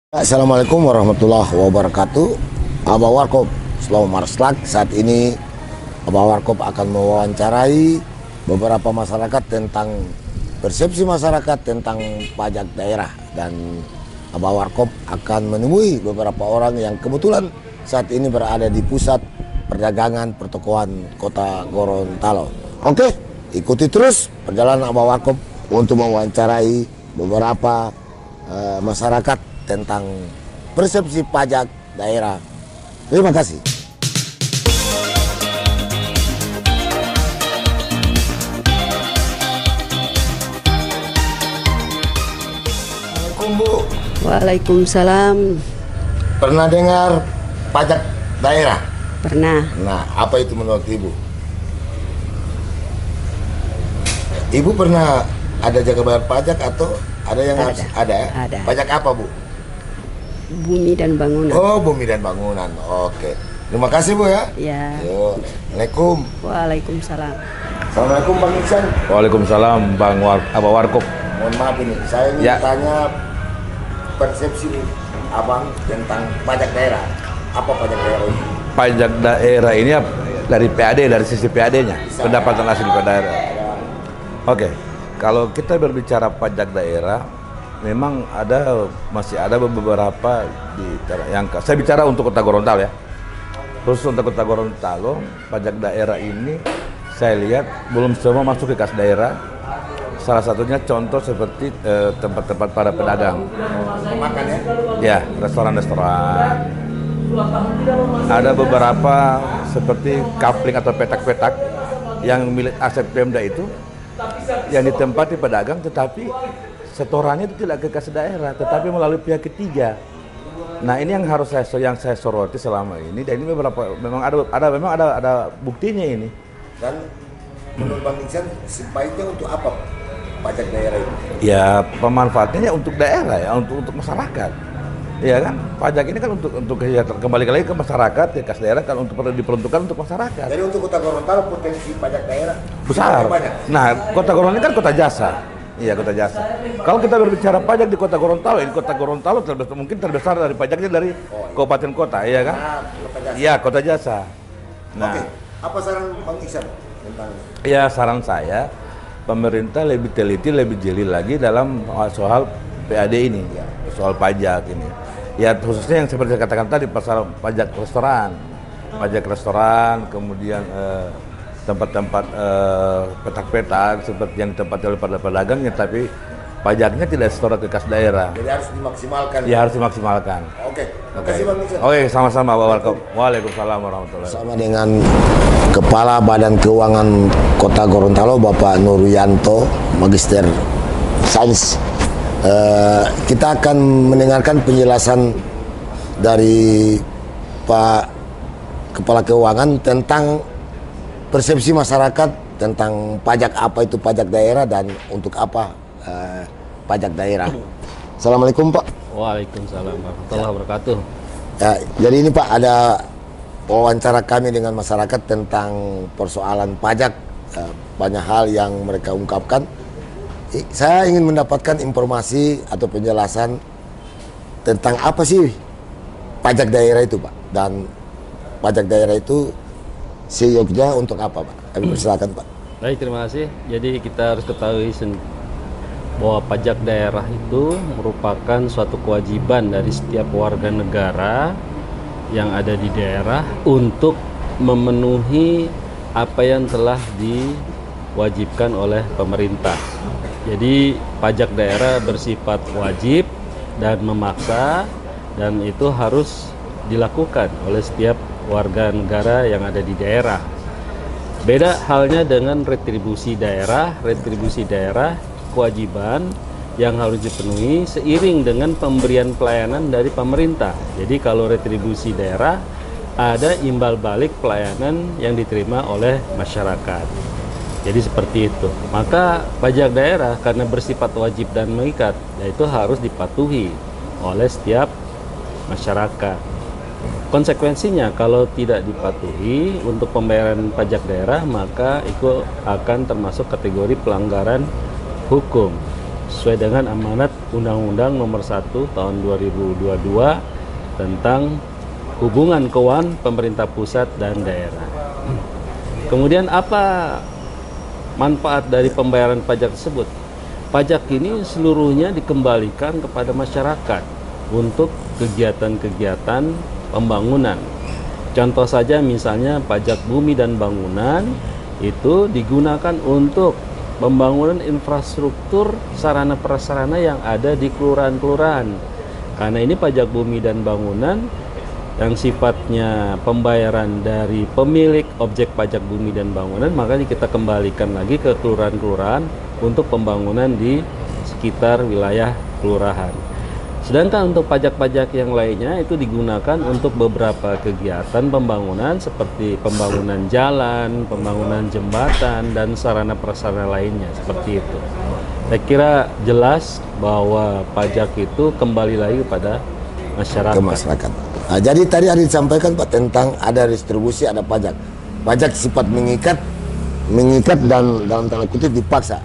Assalamualaikum warahmatullahi wabarakatuh. Abah Warkop Slow Marslak. Saat ini Abah Warkop akan mewawancarai beberapa masyarakat tentang persepsi masyarakat tentang pajak daerah, dan Abah Warkop akan menemui beberapa orang yang kebetulan saat ini berada di pusat perdagangan pertokoan Kota Gorontalo. Oke, ikuti terus perjalanan Abah Warkop untuk mewawancarai beberapa masyarakat tentang persepsi pajak daerah. Terima kasih. Assalamualaikum, Bu. Waalaikumsalam. Pernah dengar pajak daerah? Pernah. Nah, apa itu menurut Ibu? Ibu pernah ada jaga bayar pajak atau ada yang harus ada? Ada. Pajak apa, Bu? Bumi dan bangunan. Oh, bumi dan bangunan. Oke. Terima kasih, Bu ya. Ya. Yuk. Assalamualaikum. Waalaikumsalam. Assalamualaikum, Bang Iksan. Waalaikumsalam Bang Abah Warkop. Mohon maaf ini, saya ingin Ya. tanya persepsi Abang tentang pajak daerah. Apa pajak daerah ini? Pajak daerah ini dari PAD, dari sisi PAD-nya, pendapatan asli daerah. Oke, kalau kita berbicara pajak daerah, memang masih ada beberapa yang saya bicara untuk Kota Gorontalo ya. Khusus untuk Kota Gorontalo, pajak daerah ini saya lihat belum semua masuk ke kas daerah. Salah satunya contoh seperti tempat-tempat para pedagang. Makan ya? Ya, restoran-restoran. Ada beberapa seperti kapling atau petak-petak yang milik aset Pemda itu yang ditempati pedagang, tetapi setorannya itu tidak ke kas daerah, tetapi melalui pihak ketiga. Nah, ini yang saya soroti selama ini, dan ini memang ada buktinya ini. Dan menurut Bang Iksan, sebaiknya untuk apa pajak daerah itu? Ya, pemanfaatannya untuk daerah ya, untuk masyarakat. Iya kan? Pajak ini kan untuk ya, kembali lagi ke masyarakat, ya kas daerah kan diperuntukkan untuk masyarakat. Jadi untuk Kota Gorontalo potensi pajak daerah Besar. banyak. Nah, Kota Gorontalo ini kan kota jasa. Iya, kota jasa. Kalau kita berbicara pajak di Kota Gorontalo, ini Kota Gorontalo mungkin terbesar dari pajaknya dari kabupaten kota, iya kan? Nah, kota jasa. Iya, kota jasa. Nah, Oke, apa saran Bang Iksan tentang ya saran saya, pemerintah lebih teliti, lebih jeli lagi dalam soal PAD ini, soal pajak ini. Ya khususnya yang seperti saya katakan tadi, pasal pajak restoran, kemudian tempat-tempat petak-petak seperti yang ditempati oleh para pedagangnya, tapi pajaknya tidak setor ke kas daerah. jadi harus dimaksimalkan? Ya harus dimaksimalkan. Oke, terima kasih Bang Iksan. Oke, sama-sama Pak Warkop. Waalaikumsalam warahmatullahi wabarakatuh. Bersama dengan Kepala Badan Keuangan Kota Gorontalo, Bapak Nuryanto, Magister Sains. Kita akan mendengarkan penjelasan dari Pak Kepala Keuangan tentang persepsi masyarakat tentang pajak, apa itu pajak daerah dan untuk apa pajak daerah. Assalamualaikum, Pak. Waalaikumsalam warahmatullahi wabarakatuh. Ya, jadi ini Pak, ada wawancara kami dengan masyarakat tentang persoalan pajak. Banyak hal yang mereka ungkapkan. Saya ingin mendapatkan informasi atau penjelasan tentang apa sih pajak daerah itu, Pak, dan pajak daerah itu seyogyanya untuk apa, Pak? Kami persilakan, Pak. Baik, terima kasih. Jadi kita harus ketahui bahwa pajak daerah itu merupakan suatu kewajiban dari setiap warga negara yang ada di daerah untuk memenuhi apa yang telah diwajibkan oleh pemerintah. Jadi pajak daerah bersifat wajib dan memaksa, dan itu harus dilakukan oleh setiap warga negara yang ada di daerah. Beda halnya dengan retribusi daerah. Retribusi daerah kewajiban yang harus dipenuhi seiring dengan pemberian pelayanan dari pemerintah. Jadi kalau retribusi daerah, ada imbal balik pelayanan yang diterima oleh masyarakat. Jadi seperti itu. Maka pajak daerah karena bersifat wajib dan mengikat, itu harus dipatuhi oleh setiap masyarakat. Konsekuensinya kalau tidak dipatuhi untuk pembayaran pajak daerah, maka itu akan termasuk kategori pelanggaran hukum. sesuai dengan amanat Undang-Undang Nomor 1 Tahun 2022 tentang hubungan keuangan pemerintah pusat dan daerah. Kemudian apa manfaat dari pembayaran pajak tersebut? Pajak ini seluruhnya dikembalikan kepada masyarakat untuk kegiatan-kegiatan pembangunan. Contoh saja misalnya pajak bumi dan bangunan itu digunakan untuk pembangunan infrastruktur sarana prasarana yang ada di kelurahan-kelurahan. Karena ini pajak bumi dan bangunan yang sifatnya pembayaran dari pemilik objek pajak bumi dan bangunan, makanya kita kembalikan lagi ke kelurahan-kelurahan untuk pembangunan di sekitar wilayah kelurahan. Sedangkan untuk pajak-pajak yang lainnya itu digunakan untuk beberapa kegiatan pembangunan seperti pembangunan jalan, pembangunan jembatan, dan sarana prasarana lainnya seperti itu. Saya kira jelas bahwa pajak itu kembali lagi kepada masyarakat. Ke masyarakat. Nah, jadi tadi ada disampaikan Pak tentang ada distribusi, ada pajak. Pajak sifat mengikat dan dalam tanda kutip dipaksa.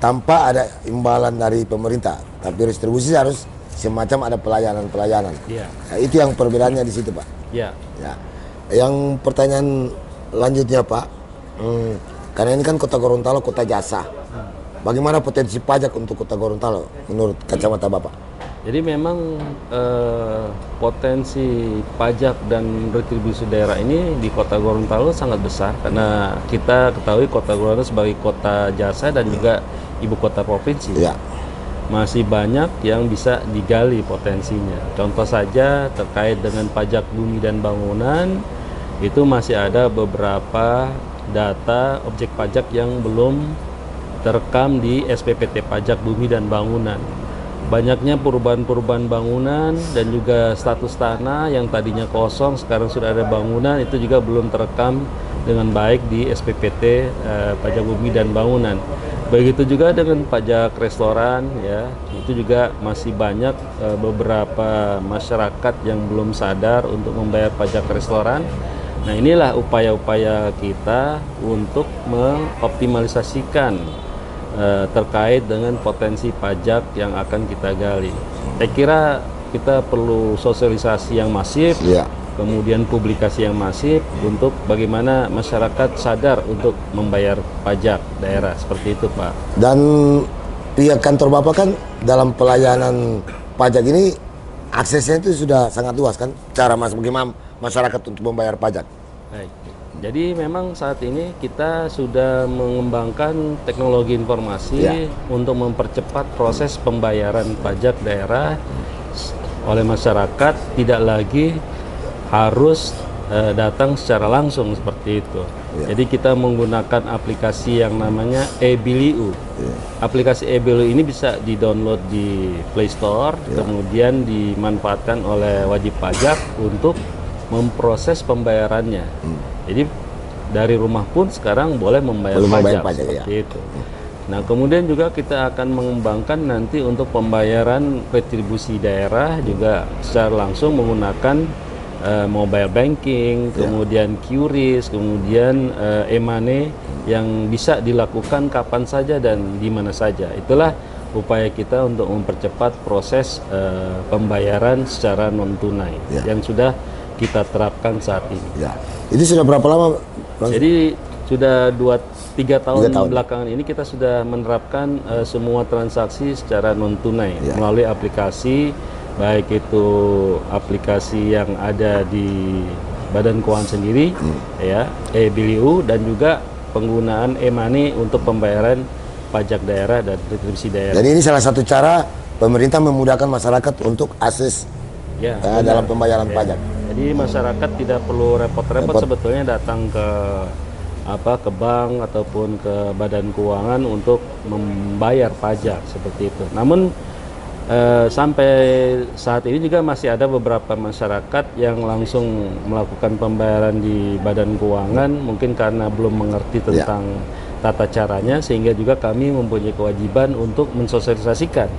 Tanpa ada imbalan dari pemerintah, tapi distribusi harus semacam ada pelayanan-pelayanan. Ya. Nah, itu yang perbedaannya di situ Pak. Ya. Ya. Yang pertanyaan lanjutnya Pak, karena ini kan Kota Gorontalo kota jasa. Bagaimana potensi pajak untuk Kota Gorontalo menurut kacamata Bapak? Jadi memang potensi pajak dan retribusi daerah ini di Kota Gorontalo sangat besar karena kita ketahui Kota Gorontalo sebagai kota jasa dan juga ibu kota provinsi. Ya. Masih banyak yang bisa digali potensinya. Contoh saja terkait dengan pajak bumi dan bangunan, itu masih ada beberapa data objek pajak yang belum terekam di SPPT pajak bumi dan bangunan. Banyaknya perubahan-perubahan bangunan dan juga status tanah yang tadinya kosong sekarang sudah ada bangunan, itu juga belum terekam dengan baik di SPPT pajak bumi dan bangunan. Begitu juga dengan pajak restoran, ya, itu juga masih banyak beberapa masyarakat yang belum sadar untuk membayar pajak restoran. Nah, inilah upaya-upaya kita untuk mengoptimalisasikan terkait dengan potensi pajak yang akan kita gali. Saya kira kita perlu sosialisasi yang masif, Ya. kemudian publikasi yang masif untuk bagaimana masyarakat sadar untuk membayar pajak daerah, seperti itu Pak. Dan pihak kantor Bapak kan dalam pelayanan pajak ini aksesnya itu sudah sangat luas kan, cara bagaimana masyarakat untuk membayar pajak. Baik. Jadi memang saat ini kita sudah mengembangkan teknologi informasi Ya. untuk mempercepat proses pembayaran pajak daerah oleh masyarakat, tidak lagi harus datang secara langsung seperti itu. Ya. Jadi kita menggunakan aplikasi yang namanya e-Biliu. Ya. Aplikasi e-Biliu ini bisa di-download di Play Store, Ya. kemudian dimanfaatkan oleh wajib pajak untuk memproses pembayarannya. Jadi dari rumah pun sekarang boleh membayar pajak, ya. seperti itu. Nah, kemudian juga kita akan mengembangkan nanti untuk pembayaran retribusi daerah juga secara langsung menggunakan mobile banking, kemudian QRIS, kemudian e-money yang bisa dilakukan kapan saja dan di mana saja. Itulah upaya kita untuk mempercepat proses pembayaran secara non tunai yang sudah kita terapkan saat ini. Ya. Itu sudah berapa lama? Jadi sudah 2-3 tahun belakangan ini kita sudah menerapkan semua transaksi secara non tunai melalui aplikasi, baik itu aplikasi yang ada di Badan Keuangan sendiri, ya, e-Biliu, dan juga penggunaan e-money untuk pembayaran pajak daerah dan retribusi daerah. Jadi ini salah satu cara pemerintah memudahkan masyarakat untuk akses dalam pembayaran pajak. Jadi masyarakat tidak perlu repot-repot sebetulnya datang ke bank ataupun ke Badan Keuangan untuk membayar pajak seperti itu. Namun sampai saat ini juga masih ada beberapa masyarakat yang langsung melakukan pembayaran di Badan Keuangan, mungkin karena belum mengerti tentang tata caranya, sehingga juga kami mempunyai kewajiban untuk mensosialisasikan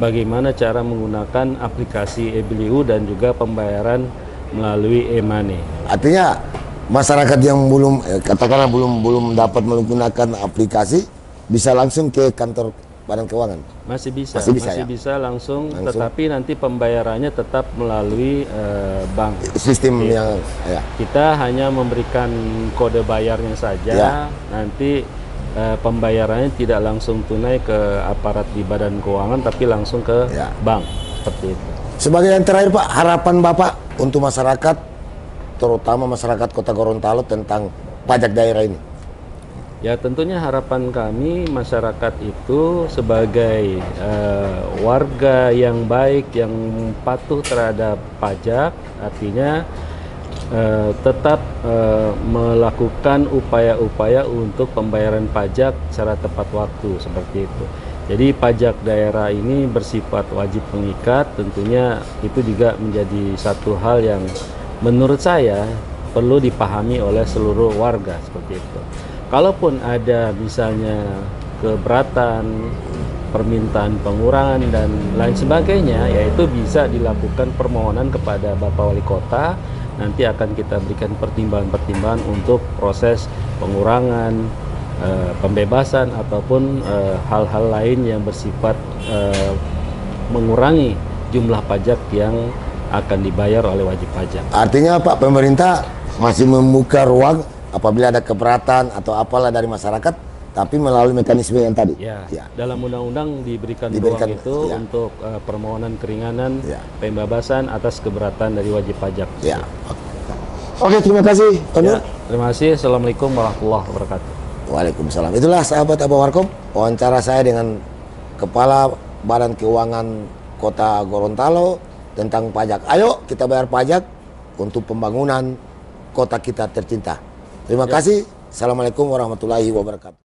bagaimana cara menggunakan aplikasi e-Biliu dan juga pembayaran melalui e-money. Artinya masyarakat yang belum katakanlah belum dapat menggunakan aplikasi bisa langsung ke kantor Badan Keuangan? Masih bisa, Masih bisa, ya? bisa langsung, Langsung. tetapi nanti pembayarannya tetap melalui bank. Sistem yang ya. Kita hanya memberikan kode bayarnya saja, Ya. nanti pembayarannya tidak langsung tunai ke aparat di Badan Keuangan, tapi langsung ke Ya. bank, seperti itu. Sebagai yang terakhir Pak, harapan Bapak untuk masyarakat, terutama masyarakat Kota Gorontalo tentang pajak daerah ini. Ya, tentunya harapan kami masyarakat itu sebagai warga yang baik, yang patuh terhadap pajak, artinya tetap melakukan upaya-upaya untuk pembayaran pajak secara tepat waktu, seperti itu. Jadi pajak daerah ini bersifat wajib mengikat, tentunya itu juga menjadi satu hal yang menurut saya perlu dipahami oleh seluruh warga, seperti itu. Kalaupun ada misalnya keberatan, permintaan pengurangan dan lain sebagainya, yaitu bisa dilakukan permohonan kepada Bapak Wali Kota. Nanti akan kita berikan pertimbangan-pertimbangan untuk proses pengurangan, pembebasan ataupun hal-hal lain yang bersifat mengurangi jumlah pajak yang akan dibayar oleh wajib pajak. Artinya Pak, pemerintah masih membuka ruang apabila ada keberatan atau apalah dari masyarakat, tapi melalui mekanisme yang tadi. Ya, Ya. dalam undang-undang diberikan Diberikan, ruang itu ya. untuk permohonan keringanan, Ya. pembebasan atas keberatan dari wajib pajak. Ya. Oke, terima kasih Pak Nur. Ya, terima kasih. Assalamualaikum warahmatullahi wabarakatuh. Waalaikumsalam. Itulah sahabat Abah Warkop, wawancara saya dengan Kepala Badan Keuangan Kota Gorontalo tentang pajak. Ayo kita bayar pajak untuk pembangunan kota kita tercinta. Terima kasih. Assalamualaikum warahmatullahi wabarakatuh.